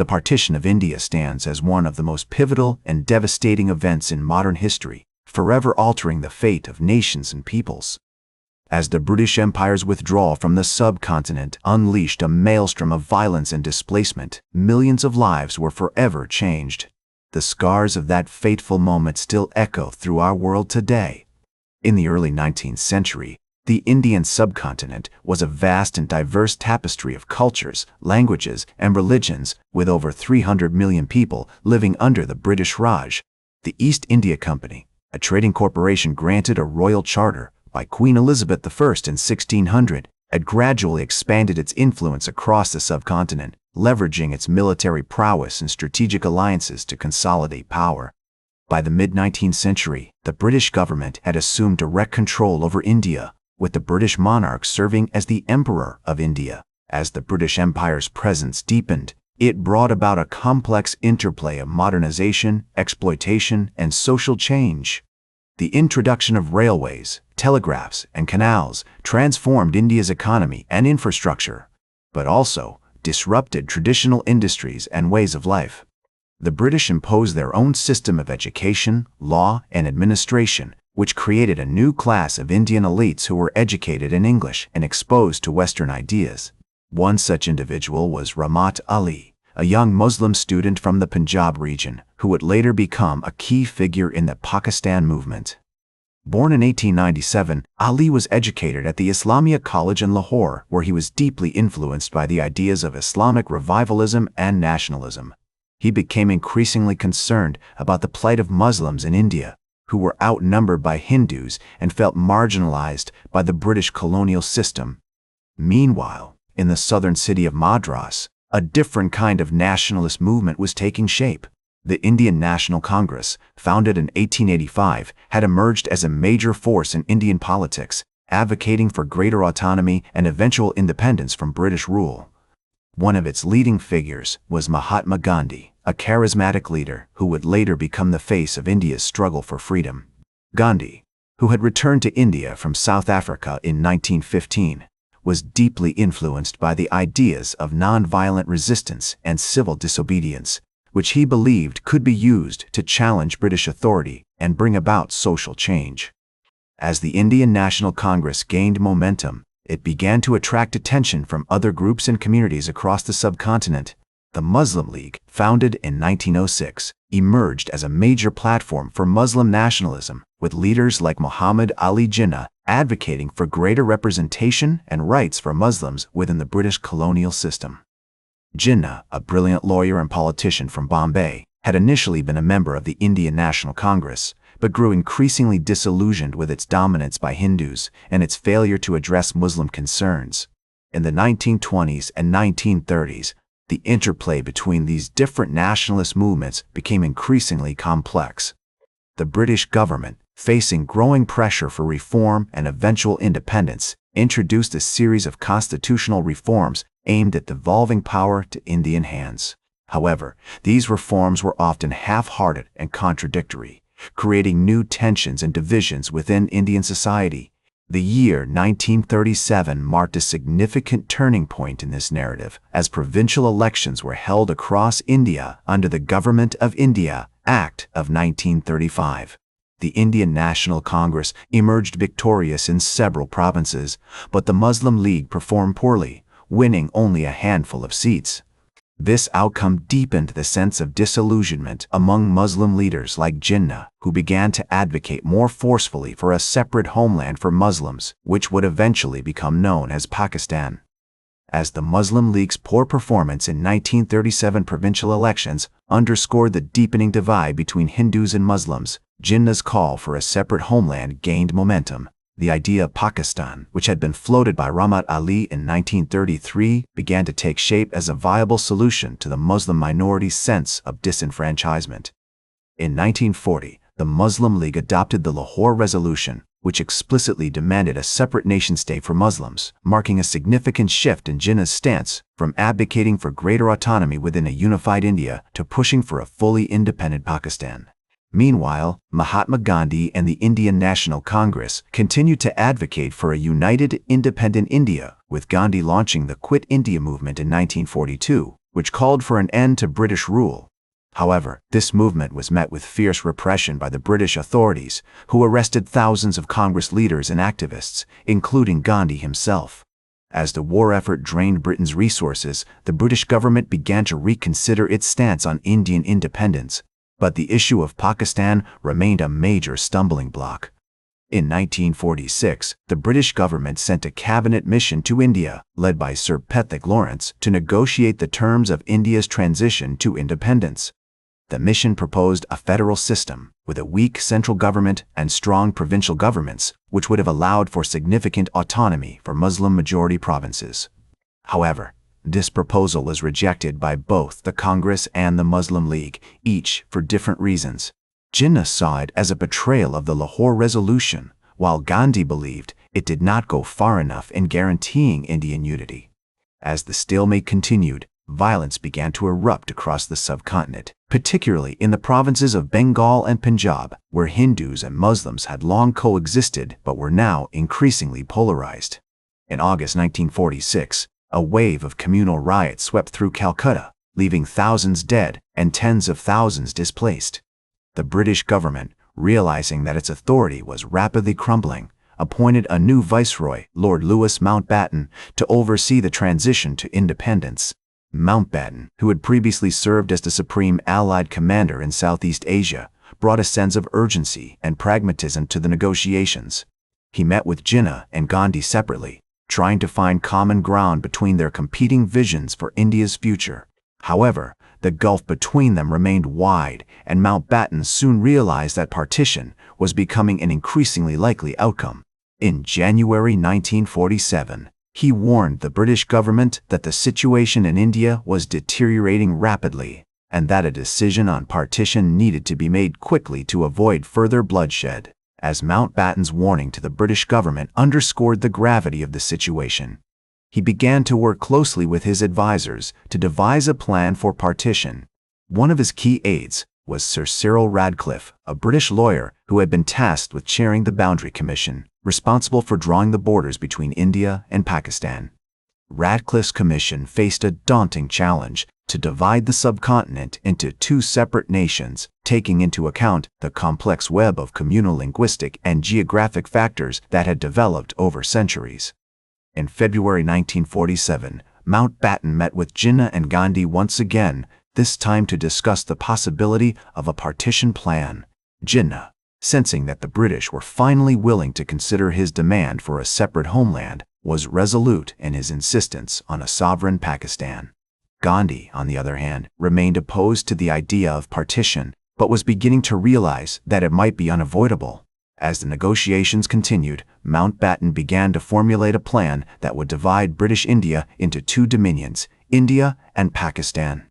The partition of India stands as one of the most pivotal and devastating events in modern history, forever altering the fate of nations and peoples. As the British Empire's withdrawal from the subcontinent unleashed a maelstrom of violence and displacement, millions of lives were forever changed. The scars of that fateful moment still echo through our world today. In the early 19th century, the Indian subcontinent was a vast and diverse tapestry of cultures, languages, and religions, with over 300 million people living under the British Raj. The East India Company, a trading corporation granted a royal charter by Queen Elizabeth I in 1600, had gradually expanded its influence across the subcontinent, leveraging its military prowess and strategic alliances to consolidate power. By the mid-19th century, the British government had assumed direct control over India, with the British monarch serving as the Emperor of India. As the British Empire's presence deepened, it brought about a complex interplay of modernization, exploitation, and social change. The introduction of railways, telegraphs, and canals transformed India's economy and infrastructure, but also disrupted traditional industries and ways of life. The British imposed their own system of education, law, and administration, which created a new class of Indian elites who were educated in English and exposed to Western ideas. One such individual was Rahmat Ali, a young Muslim student from the Punjab region, who would later become a key figure in the Pakistan movement. Born in 1897, Ali was educated at the Islamia College in Lahore, where he was deeply influenced by the ideas of Islamic revivalism and nationalism. He became increasingly concerned about the plight of Muslims in India, who were outnumbered by Hindus and felt marginalized by the British colonial system. Meanwhile, in the southern city of Madras, a different kind of nationalist movement was taking shape. The Indian National Congress, founded in 1885, had emerged as a major force in Indian politics, advocating for greater autonomy and eventual independence from British rule. One of its leading figures was Mahatma Gandhi, a charismatic leader who would later become the face of India's struggle for freedom. Gandhi, who had returned to India from South Africa in 1915, was deeply influenced by the ideas of nonviolent resistance and civil disobedience, which he believed could be used to challenge British authority and bring about social change. As the Indian National Congress gained momentum, it began to attract attention from other groups and communities across the subcontinent. The Muslim League, founded in 1906, emerged as a major platform for Muslim nationalism, with leaders like Muhammad Ali Jinnah advocating for greater representation and rights for Muslims within the British colonial system. Jinnah, a brilliant lawyer and politician from Bombay, had initially been a member of the Indian National Congress, but grew increasingly disillusioned with its dominance by Hindus and its failure to address Muslim concerns. In the 1920s and 1930s, the interplay between these different nationalist movements became increasingly complex. The British government, facing growing pressure for reform and eventual independence, introduced a series of constitutional reforms aimed at devolving power to Indian hands. However, these reforms were often half-hearted and contradictory, creating new tensions and divisions within Indian society. The year 1937 marked a significant turning point in this narrative, as provincial elections were held across India under the Government of India Act of 1935. The Indian National Congress emerged victorious in several provinces, but the Muslim League performed poorly, winning only a handful of seats. This outcome deepened the sense of disillusionment among Muslim leaders like Jinnah, who began to advocate more forcefully for a separate homeland for Muslims, which would eventually become known as Pakistan. As the Muslim League's poor performance in 1937 provincial elections underscored the deepening divide between Hindus and Muslims, Jinnah's call for a separate homeland gained momentum. The idea of Pakistan, which had been floated by Rahmat Ali in 1933, began to take shape as a viable solution to the Muslim minority's sense of disenfranchisement. In 1940, the Muslim League adopted the Lahore Resolution, which explicitly demanded a separate nation-state for Muslims, marking a significant shift in Jinnah's stance from advocating for greater autonomy within a unified India to pushing for a fully independent Pakistan. Meanwhile, Mahatma Gandhi and the Indian National Congress continued to advocate for a united, independent India, with Gandhi launching the Quit India movement in 1942, which called for an end to British rule. However, this movement was met with fierce repression by the British authorities, who arrested thousands of Congress leaders and activists, including Gandhi himself. As the war effort drained Britain's resources, the British government began to reconsider its stance on Indian independence, but the issue of Pakistan remained a major stumbling block. In 1946, the British government sent a cabinet mission to India, led by Sir Pethick Lawrence, to negotiate the terms of India's transition to independence. The mission proposed a federal system, with a weak central government and strong provincial governments, which would have allowed for significant autonomy for Muslim-majority provinces. However, this proposal was rejected by both the Congress and the Muslim League, each for different reasons. Jinnah saw it as a betrayal of the Lahore Resolution, while Gandhi believed it did not go far enough in guaranteeing Indian unity. As the stalemate continued, violence began to erupt across the subcontinent, particularly in the provinces of Bengal and Punjab, where Hindus and Muslims had long coexisted but were now increasingly polarized. In August 1946, a wave of communal riots swept through Calcutta, leaving thousands dead and tens of thousands displaced. The British government, realizing that its authority was rapidly crumbling, appointed a new viceroy, Lord Louis Mountbatten, to oversee the transition to independence. Mountbatten, who had previously served as the supreme Allied commander in Southeast Asia, brought a sense of urgency and pragmatism to the negotiations. He met with Jinnah and Gandhi separately, trying to find common ground between their competing visions for India's future. However, the gulf between them remained wide, and Mountbatten soon realized that partition was becoming an increasingly likely outcome. In January 1947, he warned the British government that the situation in India was deteriorating rapidly, and that a decision on partition needed to be made quickly to avoid further bloodshed. As Mountbatten's warning to the British government underscored the gravity of the situation, he began to work closely with his advisors to devise a plan for partition. One of his key aides was Sir Cyril Radcliffe, a British lawyer who had been tasked with chairing the Boundary Commission, responsible for drawing the borders between India and Pakistan. Radcliffe's commission faced a daunting challenge to divide the subcontinent into two separate nations, taking into account the complex web of communal linguistic and geographic factors that had developed over centuries. In February 1947, Mountbatten met with Jinnah and Gandhi once again, this time to discuss the possibility of a partition plan. Jinnah, sensing that the British were finally willing to consider his demand for a separate homeland, was resolute in his insistence on a sovereign Pakistan. Gandhi, on the other hand, remained opposed to the idea of partition, but was beginning to realize that it might be unavoidable. As the negotiations continued, Mountbatten began to formulate a plan that would divide British India into two dominions, India and Pakistan.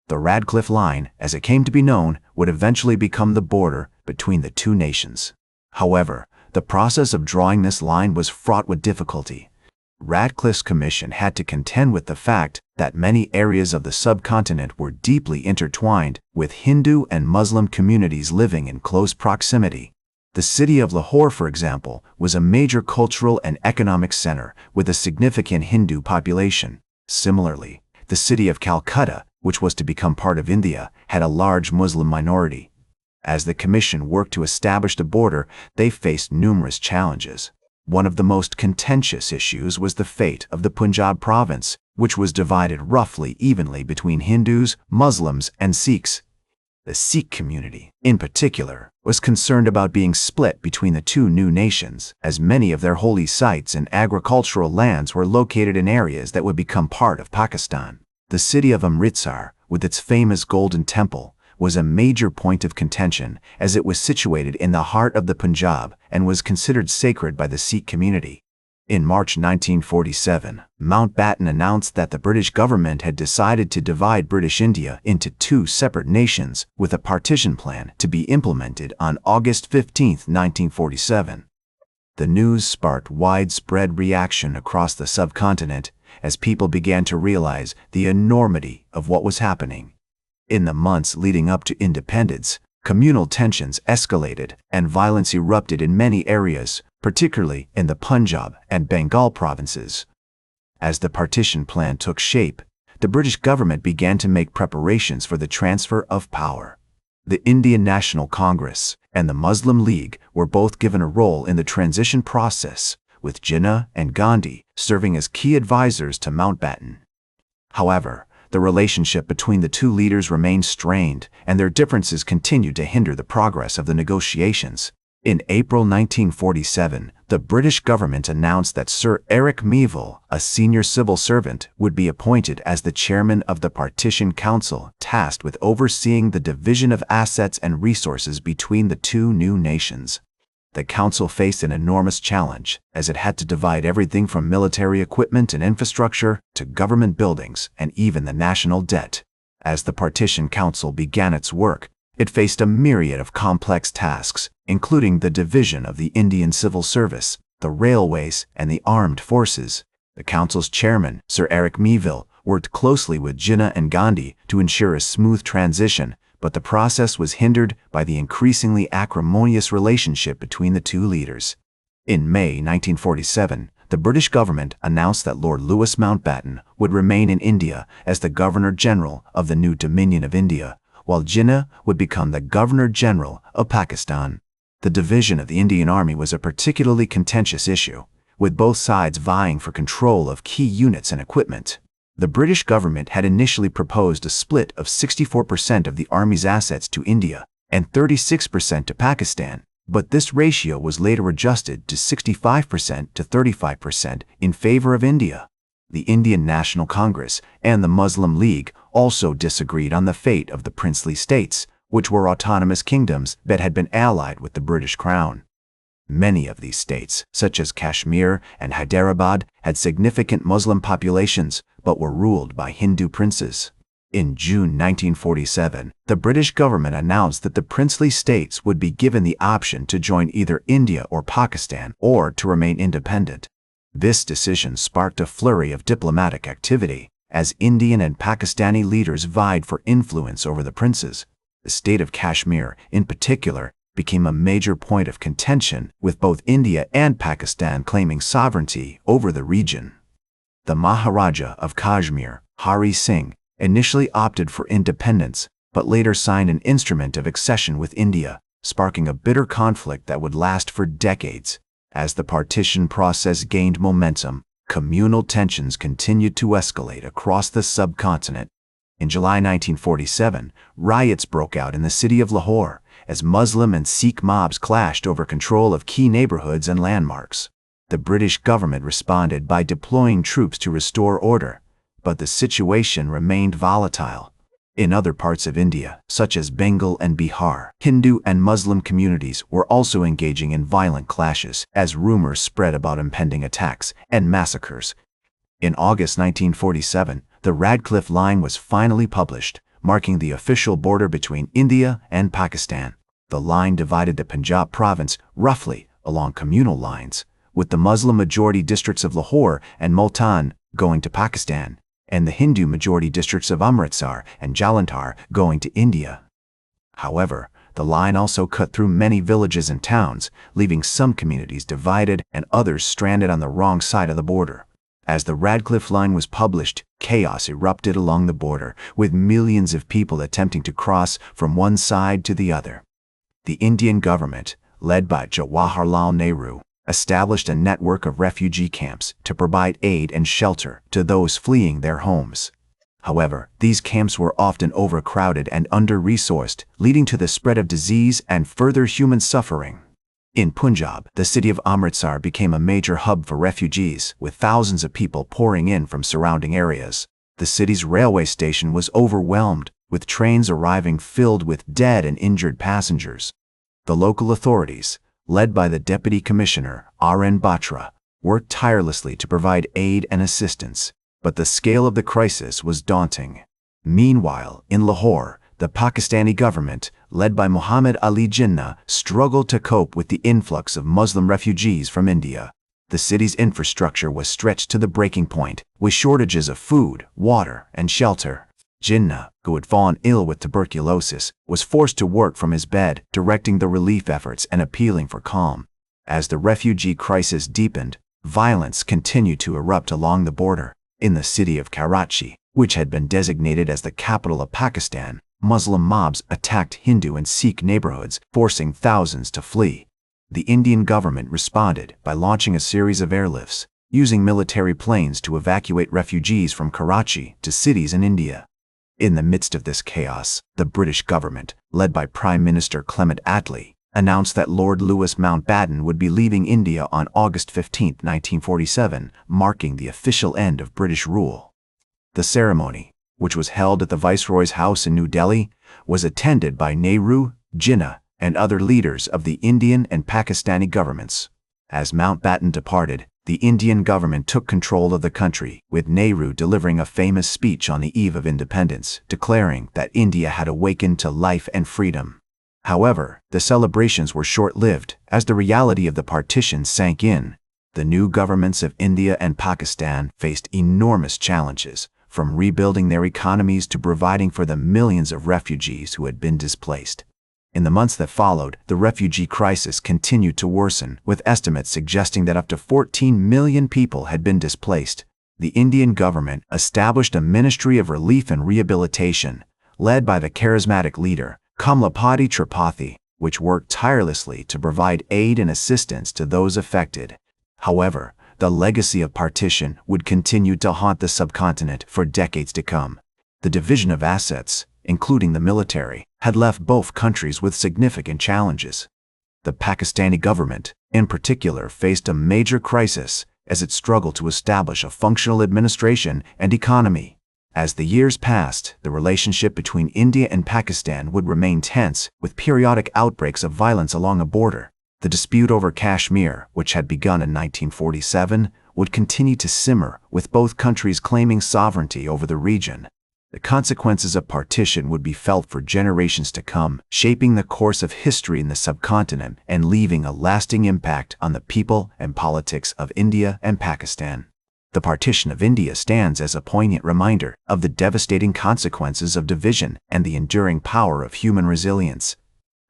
The Radcliffe Line, as it came to be known, would eventually become the border between the two nations. However, the process of drawing this line was fraught with difficulty. Radcliffe's commission had to contend with the fact that many areas of the subcontinent were deeply intertwined, with Hindu and Muslim communities living in close proximity. The city of Lahore, for example, was a major cultural and economic center with a significant Hindu population. Similarly, the city of Calcutta, which was to become part of India, had a large Muslim minority. As the commission worked to establish the border, they faced numerous challenges. One of the most contentious issues was the fate of the Punjab province, which was divided roughly evenly between Hindus, Muslims, and Sikhs. The Sikh community, in particular, was concerned about being split between the two new nations, as many of their holy sites and agricultural lands were located in areas that would become part of Pakistan. The city of Amritsar, with its famous Golden Temple, was a major point of contention as it was situated in the heart of the Punjab and was considered sacred by the Sikh community. In March 1947, Mountbatten announced that the British government had decided to divide British India into two separate nations, with a partition plan to be implemented on August 15, 1947. The news sparked widespread reaction across the subcontinent as people began to realize the enormity of what was happening. In the months leading up to independence, communal tensions escalated and violence erupted in many areas, particularly in the Punjab and Bengal provinces. As the partition plan took shape, the British government began to make preparations for the transfer of power. The Indian National Congress and the Muslim League were both given a role in the transition process, with Jinnah and Gandhi serving as key advisors to Mountbatten. However, the relationship between the two leaders remained strained, and their differences continued to hinder the progress of the negotiations. In April 1947, the British government announced that Sir Eric Meeville, a senior civil servant, would be appointed as the chairman of the Partition Council, tasked with overseeing the division of assets and resources between the two new nations. The council faced an enormous challenge, as it had to divide everything from military equipment and infrastructure to government buildings and even the national debt. As the Partition Council began its work, it faced a myriad of complex tasks, including the division of the Indian civil service, the railways, and the armed forces. The council's chairman, Sir Eric Meeville, worked closely with Jinnah and Gandhi to ensure a smooth transition, but the process was hindered by the increasingly acrimonious relationship between the two leaders. In May 1947, the British government announced that Lord Louis Mountbatten would remain in India as the Governor-General of the new Dominion of India, while Jinnah would become the Governor-General of Pakistan. The division of the Indian Army was a particularly contentious issue, with both sides vying for control of key units and equipment. The British government had initially proposed a split of 64% of the Army's assets to India and 36% to Pakistan, but this ratio was later adjusted to 65% to 35% in favor of India. The Indian National Congress and the Muslim League also disagreed on the fate of the princely states, which were autonomous kingdoms that had been allied with the British Crown. Many of these states, such as Kashmir and Hyderabad, had significant Muslim populations but were ruled by Hindu princes. In June 1947, the British government announced that the princely states would be given the option to join either India or Pakistan or to remain independent. This decision sparked a flurry of diplomatic activity, as Indian and Pakistani leaders vied for influence over the princes. The state of Kashmir, in particular, became a major point of contention, with both India and Pakistan claiming sovereignty over the region. The Maharaja of Kashmir, Hari Singh, initially opted for independence, but later signed an instrument of accession with India, sparking a bitter conflict that would last for decades. As the partition process gained momentum, communal tensions continued to escalate across the subcontinent. In July 1947, riots broke out in the city of Lahore, as Muslim and Sikh mobs clashed over control of key neighborhoods and landmarks. The British government responded by deploying troops to restore order, but the situation remained volatile. In other parts of India, such as Bengal and Bihar, Hindu and Muslim communities were also engaging in violent clashes as rumors spread about impending attacks and massacres. In August 1947, the Radcliffe Line was finally published, marking the official border between India and Pakistan. The line divided the Punjab province roughly along communal lines, with the Muslim-majority districts of Lahore and Multan going to Pakistan, and the Hindu-majority districts of Amritsar and Jalandhar going to India. However, the line also cut through many villages and towns, leaving some communities divided and others stranded on the wrong side of the border. As the Radcliffe Line was published, chaos erupted along the border, with millions of people attempting to cross from one side to the other. The Indian government, led by Jawaharlal Nehru, established a network of refugee camps to provide aid and shelter to those fleeing their homes. However, these camps were often overcrowded and under-resourced, leading to the spread of disease and further human suffering. In Punjab, the city of Amritsar became a major hub for refugees, with thousands of people pouring in from surrounding areas. The city's railway station was overwhelmed, with trains arriving filled with dead and injured passengers. The local authorities, led by the Deputy Commissioner, R.N. Batra, worked tirelessly to provide aid and assistance, but the scale of the crisis was daunting. Meanwhile, in Lahore, the Pakistani government, led by Muhammad Ali Jinnah, struggled to cope with the influx of Muslim refugees from India. The city's infrastructure was stretched to the breaking point, with shortages of food, water, and shelter. Jinnah, who had fallen ill with tuberculosis, was forced to work from his bed, directing the relief efforts and appealing for calm. As the refugee crisis deepened, violence continued to erupt along the border. In the city of Karachi, which had been designated as the capital of Pakistan, Muslim mobs attacked Hindu and Sikh neighborhoods, forcing thousands to flee. The Indian government responded by launching a series of airlifts, using military planes to evacuate refugees from Karachi to cities in India. In the midst of this chaos, the British government, led by Prime Minister Clement Attlee, announced that Lord Louis Mountbatten would be leaving India on August 15, 1947, marking the official end of British rule. The ceremony, which was held at the Viceroy's house in New Delhi, was attended by Nehru, Jinnah, and other leaders of the Indian and Pakistani governments. As Mountbatten departed, the Indian government took control of the country, with Nehru delivering a famous speech on the eve of independence, declaring that India had awakened to life and freedom. However, the celebrations were short-lived as the reality of the partition sank in. The new governments of India and Pakistan faced enormous challenges, from rebuilding their economies to providing for the millions of refugees who had been displaced. In the months that followed, the refugee crisis continued to worsen, with estimates suggesting that up to 14 million people had been displaced. The Indian government established a Ministry of Relief and Rehabilitation, led by the charismatic leader, Kamlapati Tripathi, which worked tirelessly to provide aid and assistance to those affected. However, the legacy of partition would continue to haunt the subcontinent for decades to come. The division of assets, including the military, had left both countries with significant challenges. The Pakistani government, in particular, faced a major crisis as it struggled to establish a functional administration and economy. As the years passed, the relationship between India and Pakistan would remain tense, with periodic outbreaks of violence along a border. The dispute over Kashmir, which had begun in 1947, would continue to simmer, with both countries claiming sovereignty over the region. The consequences of partition would be felt for generations to come, shaping the course of history in the subcontinent and leaving a lasting impact on the people and politics of India and Pakistan. The partition of India stands as a poignant reminder of the devastating consequences of division and the enduring power of human resilience.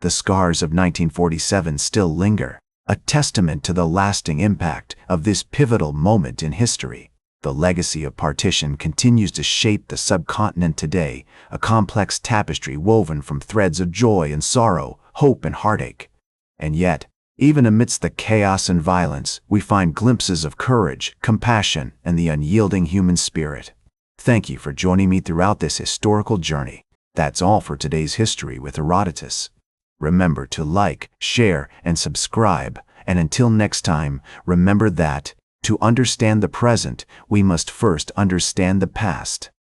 The scars of 1947 still linger, a testament to the lasting impact of this pivotal moment in history. The legacy of partition continues to shape the subcontinent today, a complex tapestry woven from threads of joy and sorrow, hope and heartache. And yet, even amidst the chaos and violence, we find glimpses of courage, compassion, and the unyielding human spirit. Thank you for joining me throughout this historical journey. That's all for today's History with Herodotus. Remember to like, share, and subscribe. And until next time, remember that, to understand the present, we must first understand the past.